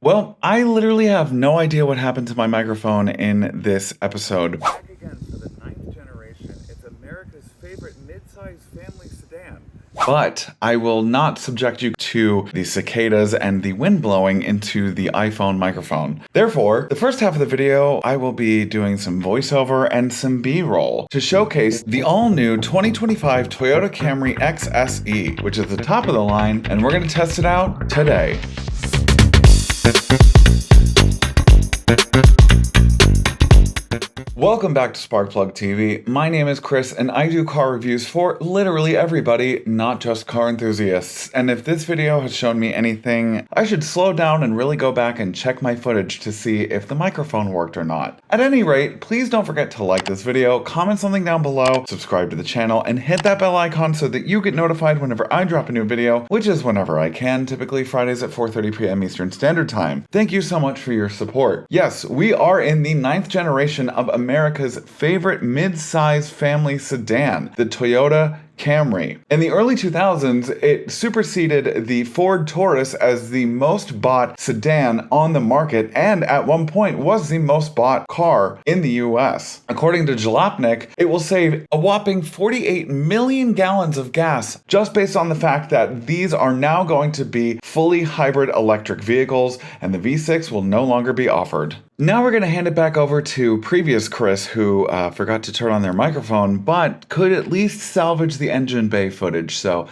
Well, I literally have no idea what happened to my microphone in this episode. Back again for the ninth generation. It's America's favorite mid-size family sedan. But I will not subject you to the cicadas and the wind blowing into the iPhone microphone. Therefore, the first half of the video, I will be doing some voiceover and some B-roll to showcase the all-new 2025 Toyota Camry XSE, which is the top of the line, and we're going to test it out today. Welcome back to Sparkplug TV. My name is Chris and I do car reviews for literally everybody, not just car enthusiasts. And if this video has shown me anything, I should slow down and really go back and check my footage to see if the microphone worked or not. At any rate, please don't forget to like this video, comment something down below, subscribe to the channel, and hit that bell icon so that you get notified whenever I drop a new video, which is whenever I can, typically Fridays at 4:30 p.m. Eastern Standard Time. Thank you so much for your support. Yes, we are in the ninth generation of America's favorite mid-size family sedan, the Toyota Camry. In the early 2000s, it superseded the Ford Taurus as the most bought sedan on the market and at one point was the most bought car in the US. According to Jalopnik, it will save a whopping 48 million gallons of gas just based on the fact that these are now going to be fully hybrid electric vehicles and the V6 will no longer be offered. Now we're going to hand it back over to previous Chris, who forgot to turn on their microphone, but could at least salvage the engine bay footage. So,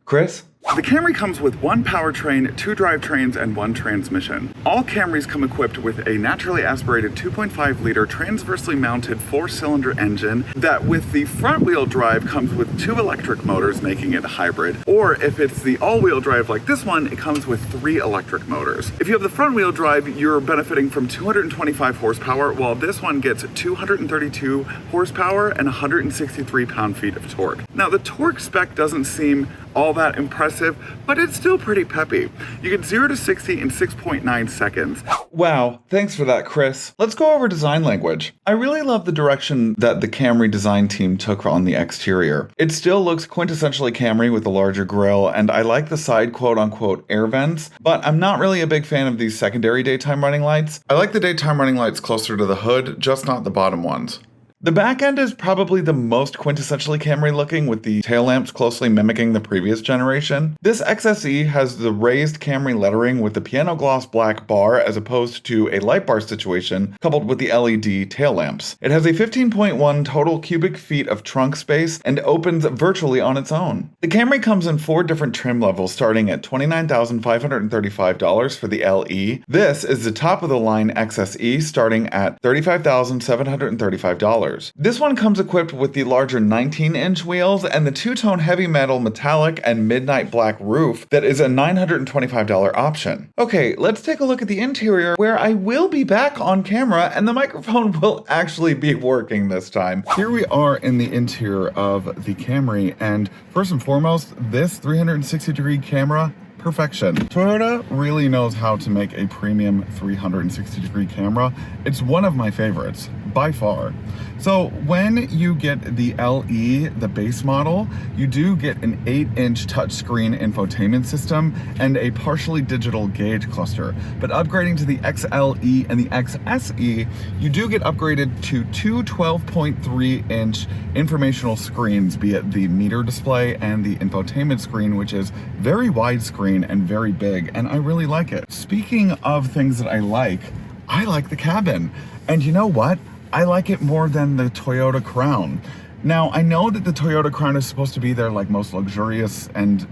Chris? The Camry comes with one powertrain, two drivetrains, and one transmission. All Camrys come equipped with a naturally aspirated 2.5-liter transversely mounted 4-cylinder engine that with the front-wheel drive comes with two electric motors, making it a hybrid. Or if it's the all-wheel drive like this one, it comes with 3 electric motors. If you have the front-wheel drive, you're benefiting from 225 horsepower, while this one gets 232 horsepower and 163 pound-feet of torque. Now, the torque spec doesn't seem all that impressive, but it's still pretty peppy. You get 0 to 60 in 6.9 seconds. Wow, thanks for that, Chris. Let's go over design language. I really love the direction that the Camry design team took on the exterior. It still looks quintessentially Camry with a larger grille, and I like the side quote-unquote air vents, but I'm not really a big fan of these secondary daytime running lights. I like the daytime running lights closer to the hood, just not the bottom ones. The back end is probably the most quintessentially Camry looking, with the tail lamps closely mimicking the previous generation. This XSE has the raised Camry lettering with the piano gloss black bar as opposed to a light bar situation coupled with the LED tail lamps. It has a 15.1 total cubic feet of trunk space and opens virtually on its own. The Camry comes in 4 different trim levels starting at $29,535 for the LE. This is the top of the line XSE starting at $35,735. This one comes equipped with the larger 19-inch wheels and the two-tone heavy metal metallic and midnight black roof that is a $925 option. Okay, let's take a look at the interior where I will be back on camera and the microphone will actually be working this time. Here we are in the interior of the Camry, and first and foremost, this 360-degree camera, perfection. Toyota really knows how to make a premium 360-degree camera. It's one of my favorites, by far. So when you get the LE, the base model, you do get an 8-inch touchscreen infotainment system and a partially digital gauge cluster. But upgrading to the XLE and the XSE, you do get upgraded to two 12.3-inch informational screens, be it the meter display and the infotainment screen, which is very widescreen and very big, and I really like it. Speaking of things that I like the cabin. And you know what? I like it more than the Toyota Crown. Now, I know that the Toyota Crown is supposed to be their most luxurious and,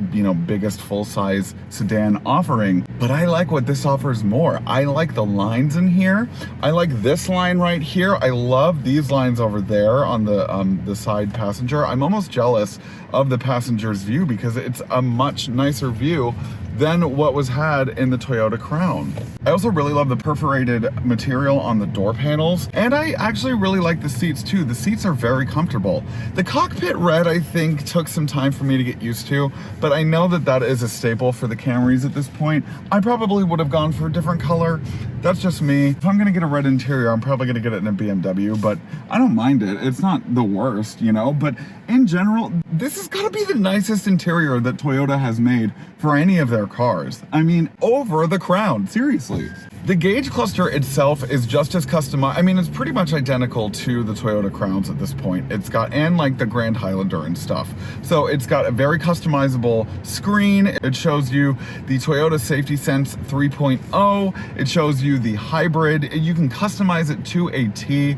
biggest full-size sedan offering, but I like what this offers more. I like the lines in here. I like this line right here. I love these lines over there on the side passenger. I'm almost jealous of the passenger's view because it's a much nicer view than what was had in the Toyota Crown. I also really love the perforated material on the door panels, and I actually really like the seats too. The seats are very comfortable. The cockpit red, I think, took some time for me to get used to, but I know that that is a staple for the Camrys at this point. I probably would have gone for a different color. That's just me. If I'm gonna get a red interior, I'm probably gonna get it in a BMW, but I don't mind it. It's not the worst, you know, but in general, this has gotta be the nicest interior that Toyota has made for any of their cars. I mean, over the crown, seriously. The gauge cluster itself is just as customized. I mean, it's pretty much identical to the Toyota Crowns at this point. It's got, and like the Grand Highlander and stuff. So it's got a very customizable screen. It shows you the Toyota Safety Sense 3.0. It shows you the hybrid. You can customize it to a T,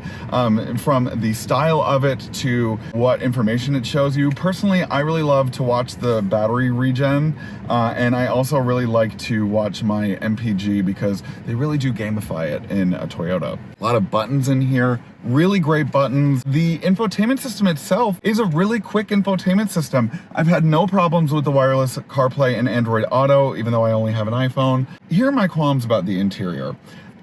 from the style of it to what information it shows you. Personally, I really love to watch the battery regen, and I also really like to watch my MPG because they really do gamify it in a Toyota. A lot of buttons in here, really great buttons. The infotainment system itself is a really quick infotainment system. I've had no problems with the wireless CarPlay and Android Auto, even though I only have an iPhone. Here are my qualms about the interior.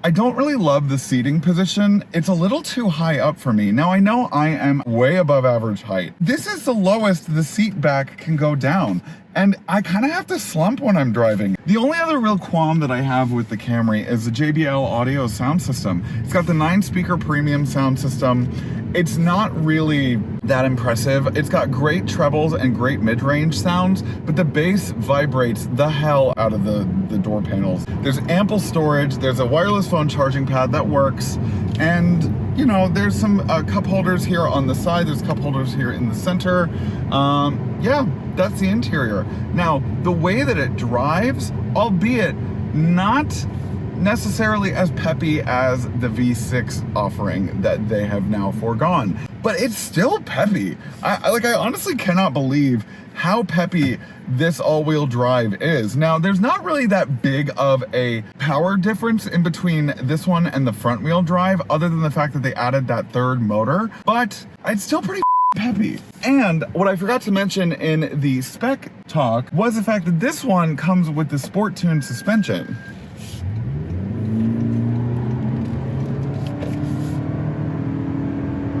I don't really love the seating position. It's a little too high up for me. Now I know I am way above average height. This is the lowest the seat back can go down, and I kind of have to slump when I'm driving. The only other real qualm that I have with the Camry is the JBL audio sound system. It's got the 9-speaker premium sound system. It's not really that impressive. It's got great trebles and great mid-range sounds, but the bass vibrates the hell out of the door panels. There's ample storage, there's a wireless phone charging pad that works, and you know, there's some cup holders here on the side, there's cup holders here in the center. Yeah, that's the interior. Now, the way that it drives, albeit not necessarily as peppy as the V6 offering that they have now foregone, but it's still peppy. I honestly cannot believe how peppy this all-wheel drive is. Now, there's not really that big of a power difference in between this one and the front-wheel drive, other than the fact that they added that third motor, but it's still pretty peppy. And what I forgot to mention in the spec talk was the fact that this one comes with the Sport Tune suspension.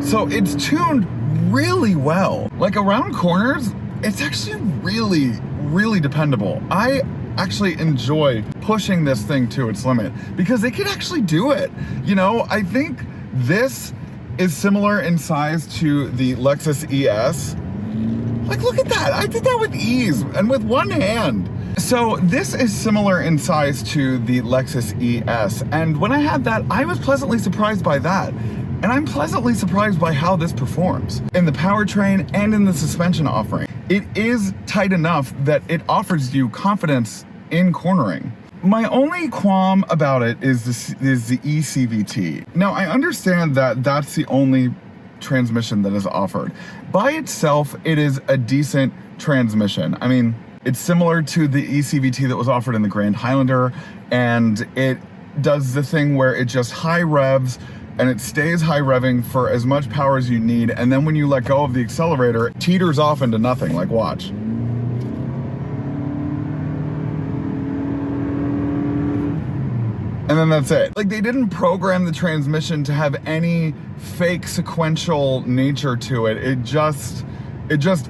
So it's tuned really well. Like around corners, it's actually really, really dependable. I actually enjoy pushing this thing to its limit because it can actually do it. You know, I think this is similar in size to the Lexus ES. Like, look at that. I did that with ease and with one hand. So this is similar in size to the Lexus ES. And when I had that, I was pleasantly surprised by that. And I'm pleasantly surprised by how this performs in the powertrain and in the suspension offering. It is tight enough that it offers you confidence in cornering. My only qualm about it is the eCVT. Now, I understand that that's the only transmission that is offered. By itself, it is a decent transmission. I mean, it's similar to the eCVT that was offered in the Grand Highlander, and it does the thing where it just high revs and it stays high revving for as much power as you need, and then when you let go of the accelerator, it teeters off into nothing. Like, watch. And then that's it. Like, they didn't program the transmission to have any fake sequential nature to it. It just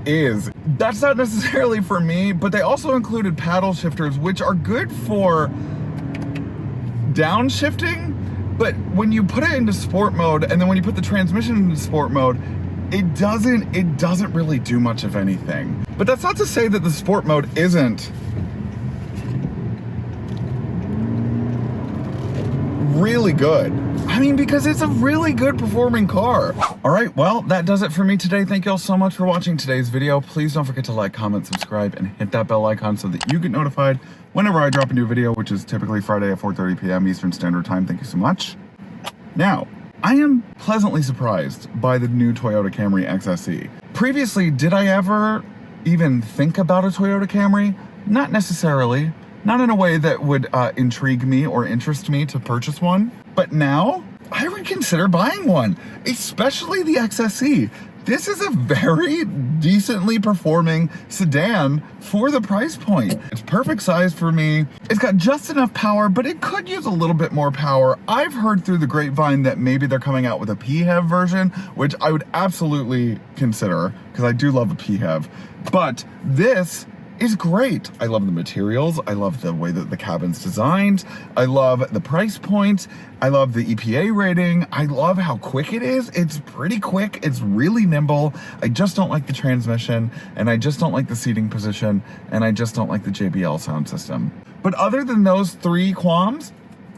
is. That's not necessarily for me, but they also included paddle shifters, which are good for downshifting. But when you put it into sport mode, and then when you put the transmission into sport mode, it doesn't really do much of anything. But that's not to say that the sport mode isn't really good. I mean, because it's a really good performing car. All right, well, that does it for me today. Thank you all so much for watching today's video. Please don't forget to like, comment, subscribe, and hit that bell icon so that you get notified whenever I drop a new video, which is typically Friday at 4:30 p.m. Eastern Standard Time. Thank you so much. Now, I am pleasantly surprised by the new Toyota Camry XSE. Previously, did I ever even think about a Toyota Camry? Not necessarily. Not in a way that would intrigue me or interest me to purchase one. But now, I would consider buying one, especially the XSE. This is a very decently performing sedan for the price point. It's perfect size for me. It's got just enough power, but it could use a little bit more power. I've heard through the grapevine that maybe they're coming out with a PHEV version, which I would absolutely consider, because I do love a PHEV. But this is great. I love the materials. I love the way that the cabin's designed. I love the price point. I love the EPA rating. I love how quick it is. It's pretty quick. It's really nimble. I just don't like the transmission, and I just don't like the seating position, and I just don't like the JBL sound system. But other than those three qualms,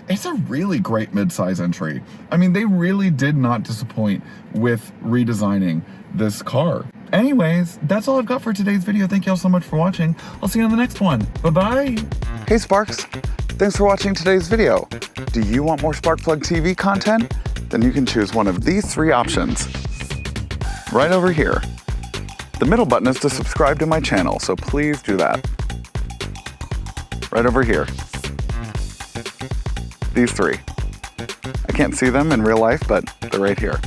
it's a really great midsize entry. I mean, they really did not disappoint with redesigning this car. Anyways, that's all I've got for today's video. Thank you all so much for watching. I'll see you on the next one. Bye-bye. Hey Sparks, thanks for watching today's video. Do you want more Sparkplug TV content? Then you can choose one of these three options. Right over here. The middle button is to subscribe to my channel, so please do that. Right over here. These three. I can't see them in real life, but they're right here.